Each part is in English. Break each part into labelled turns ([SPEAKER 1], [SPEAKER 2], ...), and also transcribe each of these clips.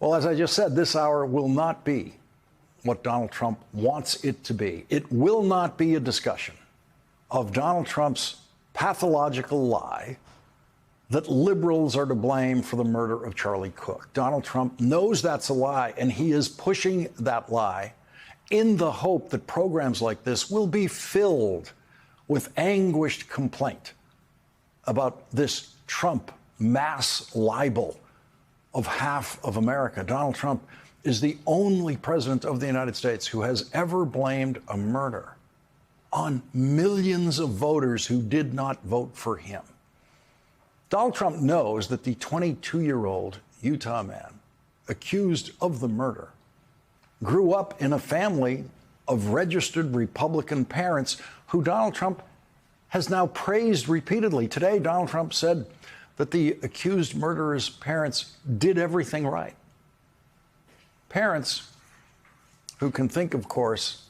[SPEAKER 1] Well, as I just said, this hour will not be what Donald Trump wants it to be. It will not be a discussion of Donald Trump's pathological lie that liberals are to blame for the murder of Charlie Cook. Donald Trump knows that's a lie, and he is pushing that lie in the hope that programs like this will be filled with anguished complaint about this Trump mass libel of half of America. Donald Trump is the only president of the United States who has ever blamed a murder on millions of voters who did not vote for him. Donald Trump knows that the 22-year-old Utah man accused of the murder grew up in a family of registered Republican parents who Donald Trump has now praised repeatedly. Today, Donald Trump said that the accused murderer's parents did everything right. Parents who can think, of course,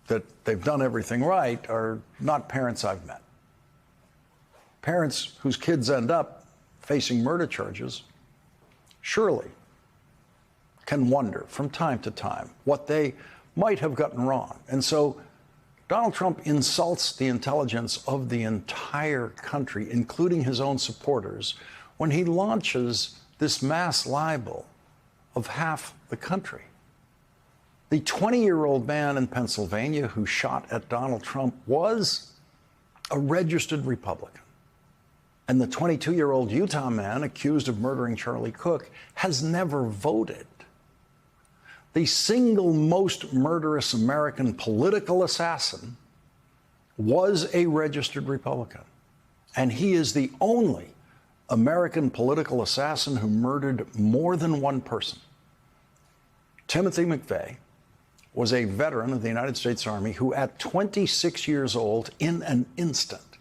[SPEAKER 1] that they've done everything right are not parents I've met. Parents whose kids end up facing murder charges surely can wonder from time to time what they might have gotten wrong. And so Donald Trump insults the intelligence of the entire country, including his own supporters, when he launches this mass libel of half the country. The 20-year-old man in Pennsylvania who shot at Donald Trump was a registered Republican. And the 22-year-old Utah man accused of murdering Charlie Cook has never voted. The single most murderous American political assassin was a registered Republican. And he is the only American political assassin who murdered more than one person. Timothy McVeigh was a veteran of the United States Army who, at 26 years old, in an instant,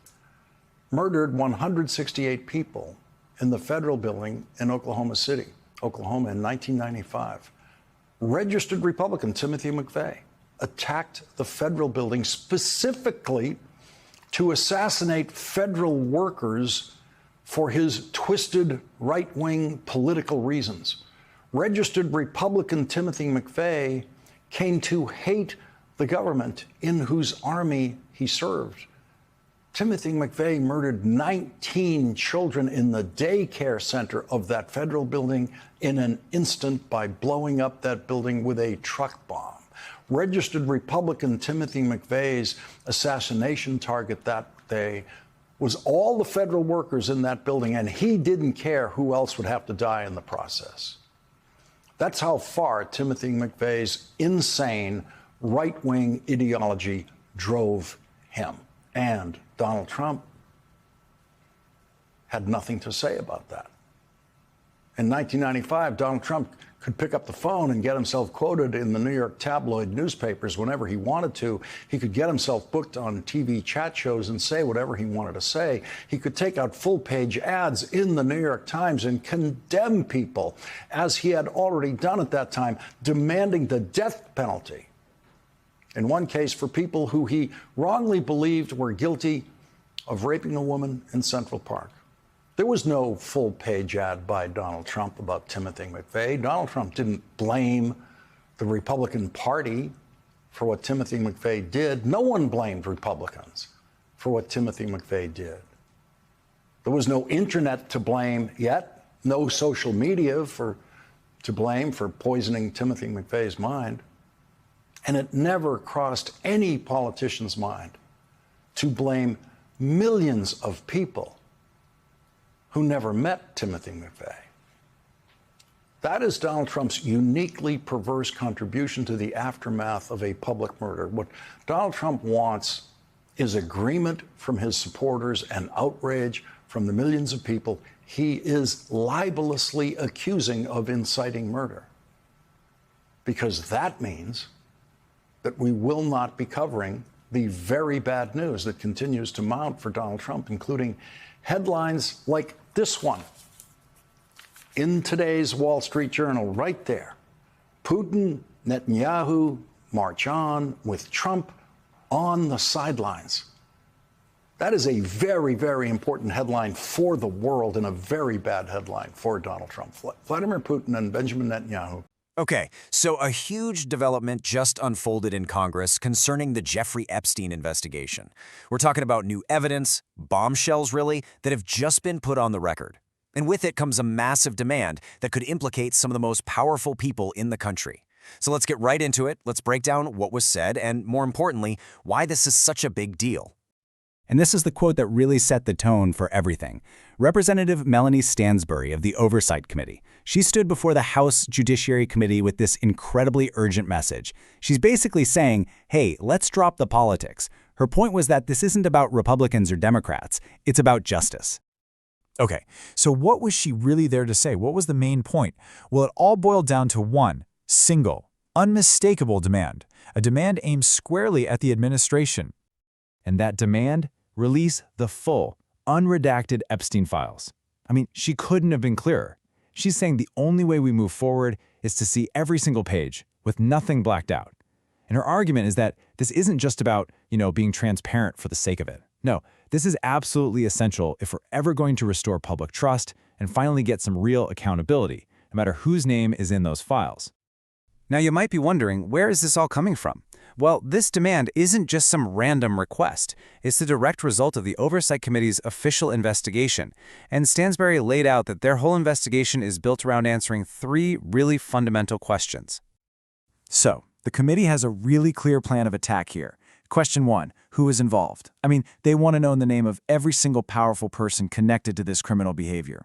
[SPEAKER 1] murdered 168 people in the federal building in Oklahoma City, Oklahoma, in 1995. Registered Republican Timothy McVeigh attacked the federal building specifically to assassinate federal workers for his twisted right-wing political reasons. Registered Republican Timothy McVeigh came to hate the government in whose army he served. Timothy McVeigh murdered 19 children in the daycare center of that federal building in an instant by blowing up that building with a truck bomb. Registered Republican Timothy McVeigh's assassination target that day was all the federal workers in that building, and he didn't care who else would have to die in the process. That's how far Timothy McVeigh's insane right-wing ideology drove him. And Donald Trump had nothing to say about that. In 1995, Donald Trump could pick up the phone and get himself quoted in the New York tabloid newspapers whenever he wanted to. He could get himself booked on TV chat shows and say whatever he wanted to say. He could take out full-page ads in the New York Times and condemn people, as he had already done at that time, demanding the death penalty. In one case, for people who he wrongly believed were guilty of raping a woman in Central Park. There was no full-page ad by Donald Trump about Timothy McVeigh. Donald Trump didn't blame the Republican Party for what Timothy McVeigh did. No one blamed Republicans for what Timothy McVeigh did. There was no internet to blame yet, no social media to blame for poisoning Timothy McVeigh's mind. And it never crossed any politician's mind to blame millions of people who never met Timothy McVeigh. That is Donald Trump's uniquely perverse contribution to the aftermath of a public murder. What Donald Trump wants is agreement from his supporters and outrage from the millions of people he is libelously accusing of inciting murder. Because that means that we will not be covering the very bad news that continues to mount for Donald Trump, including headlines like this one in today's Wall Street Journal, right there. Putin, Netanyahu march on with Trump on the sidelines. That is a very, very important headline for the world and a very bad headline for Donald Trump. Vladimir Putin and Benjamin Netanyahu.
[SPEAKER 2] Okay, so a huge development just unfolded in Congress concerning the Jeffrey Epstein investigation. We're talking about new evidence, bombshells really, that have just been put on the record. And with it comes a massive demand that could implicate some of the most powerful people in the country. So let's get right into it. Let's break down what was said and, more importantly, why this is such a big deal.
[SPEAKER 3] And this is the quote that really set the tone for everything. Representative Melanie Stansbury of the Oversight Committee. She stood before the House Judiciary Committee with this incredibly urgent message. She's basically saying, hey, let's drop the politics. Her point was that this isn't about Republicans or Democrats. It's about justice.
[SPEAKER 4] Okay, so what was she really there to say? What was the main point? Well, it all boiled down to one single, unmistakable demand. A demand aimed squarely at the administration. And that demand? Release the full, unredacted Epstein files. I mean, she couldn't have been clearer. She's saying the only way we move forward is to see every single page with nothing blacked out. And her argument is that this isn't just about, being transparent for the sake of it. No, this is absolutely essential if we're ever going to restore public trust and finally get some real accountability, no matter whose name is in those files.
[SPEAKER 2] Now you might be wondering, where is this all coming from? Well, this demand isn't just some random request. It's the direct result of the Oversight Committee's official investigation. And Stansbury laid out that their whole investigation is built around answering three really fundamental questions.
[SPEAKER 4] So, the committee has a really clear plan of attack here. Question 1, who is involved? I mean, they want to know the name of every single powerful person connected to this criminal behavior.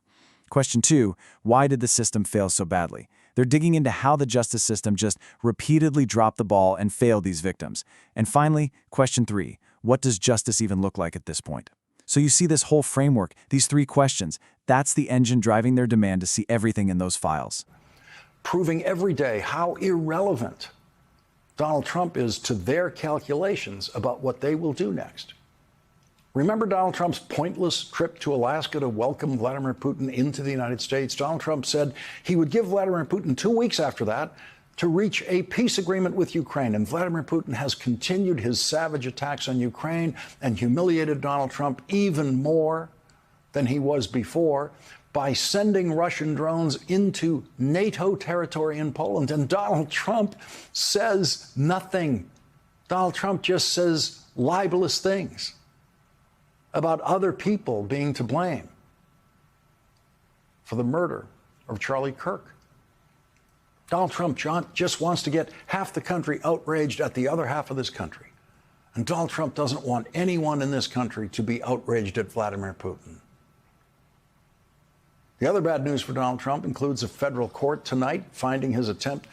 [SPEAKER 4] Question 2, why did the system fail so badly? They're digging into how the justice system just repeatedly dropped the ball and failed these victims. And finally, question 3, what does justice even look like at this point? So you see this whole framework, these three questions, that's the engine driving their demand to see everything in those files.
[SPEAKER 1] Proving every day how irrelevant Donald Trump is to their calculations about what they will do next. Remember Donald Trump's pointless trip to Alaska to welcome Vladimir Putin into the United States? Donald Trump said he would give Vladimir Putin 2 weeks after that to reach a peace agreement with Ukraine. And Vladimir Putin has continued his savage attacks on Ukraine and humiliated Donald Trump even more than he was before by sending Russian drones into NATO territory in Poland. And Donald Trump says nothing. Donald Trump just says libelous things about other people being to blame for the murder of Charlie Kirk. Donald Trump just wants to get half the country outraged at the other half of this country. And Donald Trump doesn't want anyone in this country to be outraged at Vladimir Putin. The other bad news for Donald Trump includes a federal court tonight finding his attempt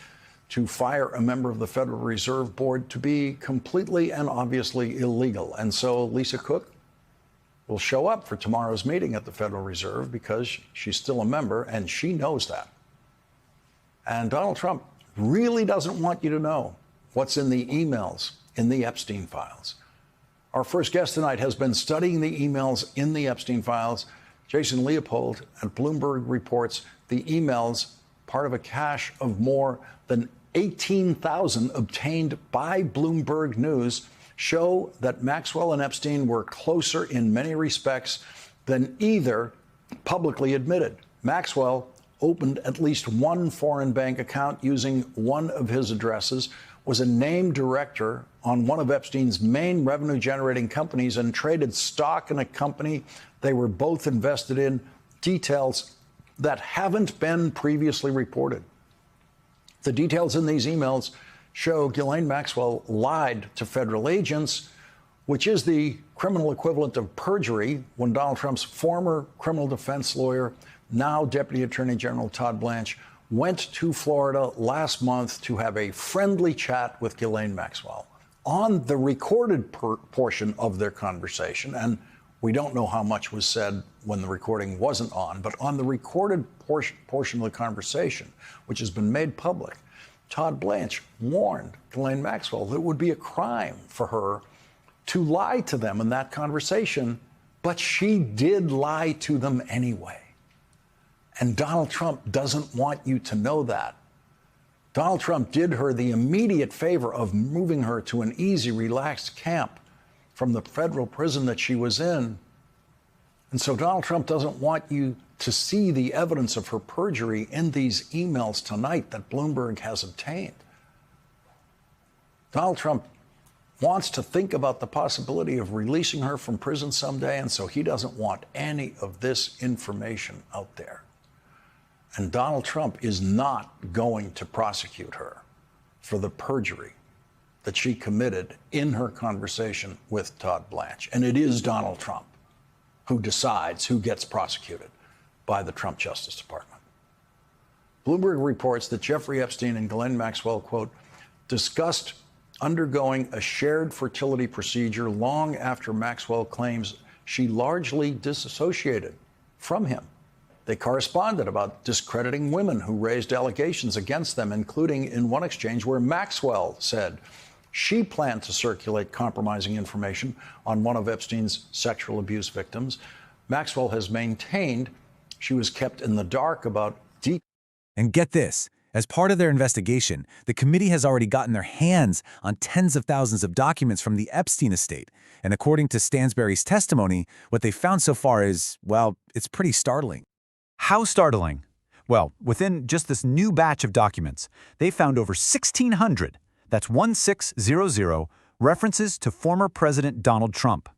[SPEAKER 1] to fire a member of the Federal Reserve Board to be completely and obviously illegal. And so Lisa Cook will show up for tomorrow's meeting at the Federal Reserve because she's still a member and she knows that. And Donald Trump really doesn't want you to know what's in the emails in the Epstein files. Our first guest tonight has been studying the emails in the Epstein files. Jason Leopold at Bloomberg reports the emails, part of a cache of more than 18,000 obtained by Bloomberg News, show that Maxwell and Epstein were closer in many respects than either publicly admitted. Maxwell opened at least one foreign bank account using one of his addresses, was a named director on one of Epstein's main revenue-generating companies, and traded stock in a company they were both invested in, details that haven't been previously reported. The details in these emails show Ghislaine Maxwell lied to federal agents, which is the criminal equivalent of perjury when Donald Trump's former criminal defense lawyer, now Deputy Attorney General Todd Blanche, went to Florida last month to have a friendly chat with Ghislaine Maxwell. On the recorded portion of their conversation, and we don't know how much was said when the recording wasn't on, but on the recorded portion of the conversation, which has been made public, Todd Blanche warned Ghislaine Maxwell that it would be a crime for her to lie to them in that conversation, but she did lie to them anyway. And Donald Trump doesn't want you to know that. Donald Trump did her the immediate favor of moving her to an easy, relaxed camp from the federal prison that she was in. And so Donald Trump doesn't want you to see the evidence of her perjury in these emails tonight that Bloomberg has obtained. Donald Trump wants to think about the possibility of releasing her from prison someday, and so he doesn't want any of this information out there. And Donald Trump is not going to prosecute her for the perjury that she committed in her conversation with Todd Blanche. And it is Donald Trump who decides who gets prosecuted by the Trump Justice Department. Bloomberg reports that Jeffrey Epstein and Ghislaine Maxwell, quote, discussed undergoing a shared fertility procedure long after Maxwell claims she largely disassociated from him. They corresponded about discrediting women who raised allegations against them, including in one exchange where Maxwell said she planned to circulate compromising information on one of Epstein's sexual abuse victims. Maxwell has maintained she was kept in the dark about details.
[SPEAKER 3] And get this, as part of their investigation, the committee has already gotten their hands on tens of thousands of documents from the Epstein estate. And according to Stansbury's testimony, what they found so far is, well, it's pretty startling.
[SPEAKER 4] How startling? Well, within just this new batch of documents, they found over 1,600, that's 1600, references to former President Donald Trump.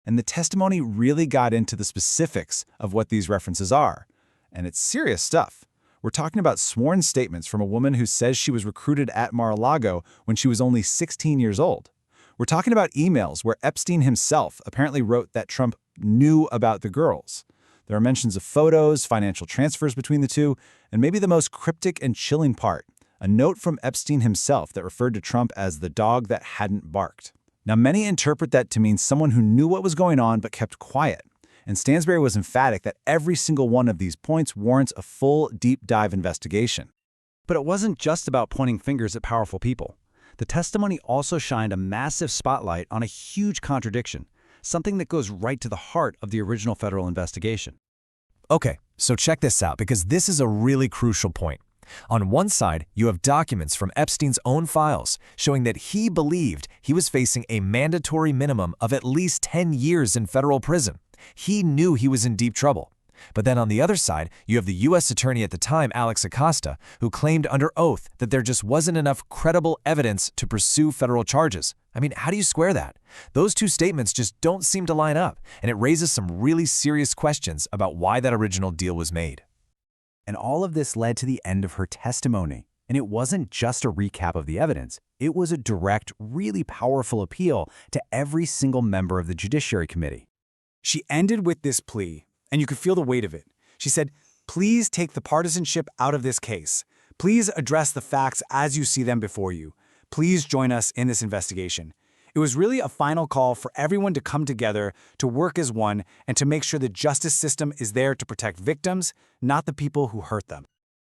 [SPEAKER 3] And the testimony really got into the specifics of what these references are. And it's serious stuff. We're talking about sworn statements from a woman who says she was recruited at Mar-a-Lago when she was only 16 years old. We're talking about emails where Epstein himself apparently wrote that Trump knew about the girls. There are mentions of photos, financial transfers between the two, and maybe the most cryptic and chilling part, a note from Epstein himself that referred to Trump as the dog that hadn't barked. Now, many interpret that to mean someone who knew what was going on but kept quiet. And Stansbury was emphatic that every single one of these points warrants a full, deep-dive investigation. But it wasn't just about pointing fingers at powerful people. The testimony also shined a massive spotlight on a huge contradiction, something that goes right to the heart of the original federal investigation.
[SPEAKER 2] Okay, so check this out, because this is a really crucial point. On one side, you have documents from Epstein's own files showing that he believed he was facing a mandatory minimum of at least 10 years in federal prison. He knew he was in deep trouble. But then on the other side, you have the U.S. Attorney at the time, Alex Acosta, who claimed under oath that there just wasn't enough credible evidence to pursue federal charges. I mean, how do you square that? Those two statements just don't seem to line up, and it raises some really serious questions about why that original deal was made.
[SPEAKER 3] And all of this led to the end of her testimony. And it wasn't just a recap of the evidence. It was a direct, really powerful appeal to every single member of the Judiciary Committee. She ended with this plea, and you could feel the weight of it. She said, "Please take the partisanship out of this case. Please address the facts as you see them before you. Please join us in this investigation." It was really a final call for everyone to come together, to work as one, and to make sure the justice system is there to protect victims, not the people who hurt them.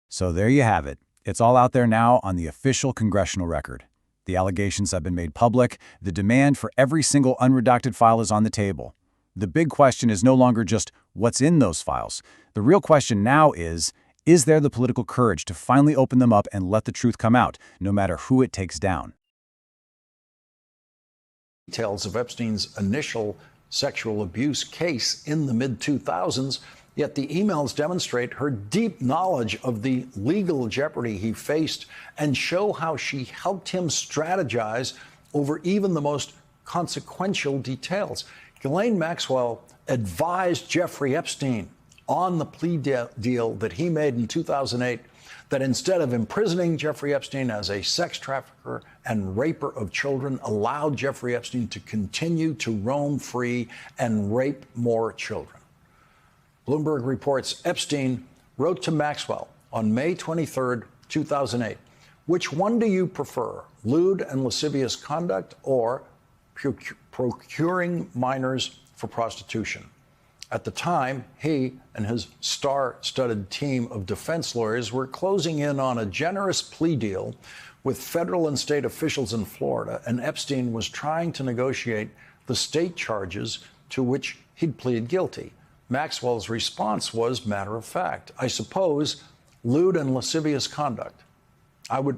[SPEAKER 3] So there you have it. It's all out there now on the official congressional record. The allegations have been made public. The demand for every single unredacted file is on the table. The big question is no longer just what's in those files. The real question now is there the political courage to finally open them up and let the truth come out, no matter who it takes down?
[SPEAKER 1] Details of Epstein's initial sexual abuse case in the mid-2000s, yet the emails demonstrate her deep knowledge of the legal jeopardy he faced and show how she helped him strategize over even the most consequential details. Ghislaine Maxwell advised Jeffrey Epstein on the plea deal that he made in 2008 that instead of imprisoning Jeffrey Epstein as a sex trafficker and raper of children, allowed Jeffrey Epstein to continue to roam free and rape more children. Bloomberg reports Epstein wrote to Maxwell on May 23, 2008, "Which one do you prefer, lewd and lascivious conduct or procuring minors for prostitution?" At the time, he and his star-studded team of defense lawyers were closing in on a generous plea deal with federal and state officials in Florida, and Epstein was trying to negotiate the state charges to which he'd pleaded guilty. Maxwell's response was matter of fact. "I suppose lewd and lascivious conduct. I would